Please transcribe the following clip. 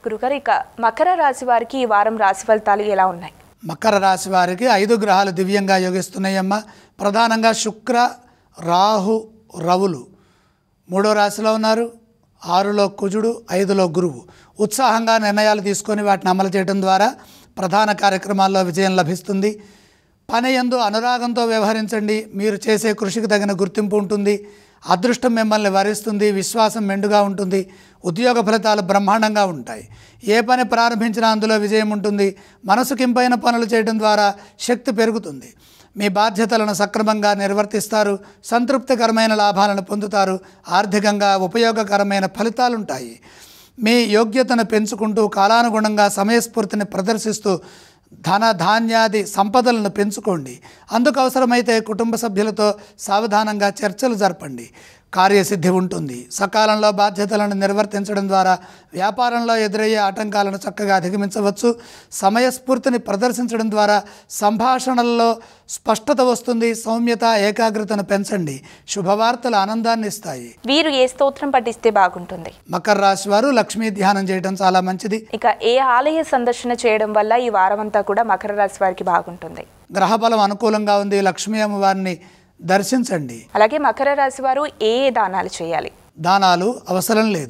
గురుగారు, ఇక మకర రాశి వారికి ఈ వారం రాశి ఫలితాలు ఎలా ఉన్నాయి? మకర రాశి వారికి 5 గ్రహాలు దివ్యంగా యోగిస్తున్నాయమ్మ. ప్రధానంగా శుక్ర, రాహు, రవులు 3వ రాశిలో ఉన్నారు. 6లో కుజుడు, 5లో గురువు. ఉత్సాహంగా నిర్ణయాలు తీసుకొని వాటిని అమలు చేయడం ద్వారా ప్రధాన కార్యక్రమాల్లో విజయం లభిస్తుంది. పని యందు అనురాగంతో వ్యవహరించండి. మీరు చేసే కృషికి తగిన గుర్తింపు ఉంటుంది. అదృష్టం మిమ్మల్ని వరిస్తుంది. విశ్వాసం మెండుగా ఉంటుంది. ఉద్యోగ ఫలితాలు బ్రహ్మాండంగా ఉంటాయి. ఏ పని ప్రారంభించినా అందులో విజయం ఉంటుంది. మనసుకింపైన పనులు చేయడం ద్వారా శక్తి పెరుగుతుంది. మీ బాధ్యతలను సక్రమంగా నిర్వర్తిస్తారు. సంతృప్తికరమైన లాభాలను పొందుతారు. ఆర్థికంగా ఉపయోగకరమైన ఫలితాలుంటాయి. మీ యోగ్యతను పెంచుకుంటూ కాలానుగుణంగా సమయస్ఫూర్తిని ప్రదర్శిస్తూ ధన ధాన్యాది సంపదలను పెంచుకోండి. అందుకు అవసరమైతే కుటుంబ సభ్యులతో సావధానంగా చర్చలు జరపండి. కార్యసిద్ధి ఉంటుంది. సకాలంలో బాధ్యతలను నిర్వర్తించడం ద్వారా వ్యాపారంలో ఎదురయ్యే ఆటంకాలను చక్కగా అధిగమించవచ్చు. సమయస్ఫూర్తిని ప్రదర్శించడం ద్వారా సంభాషణల్లో స్పష్టత వస్తుంది. సౌమ్యత, ఏకాగ్రతను పెంచండి. శుభవార్తలు ఆనందాన్ని ఇస్తాయి. వీరు ఏ స్తోత్రం పఠిస్తే బాగుంటుంది? మకర రాశి వారు లక్ష్మీ ధ్యానం చేయడం చాలా మంచిది. ఇక ఏ ఆలయ సందర్శన చేయడం వల్ల ఈ వారం అంతా కూడా మకర రాశి వారికి బాగుంటుంది? గ్రహబలం అనుకూలంగా ఉంది. లక్ష్మీ అమ్మవారిని దర్శించండి. అలాగే మకర రాశి వారు ఏ దానాలు చేయాలి? దానాలు అవసరం లేదు.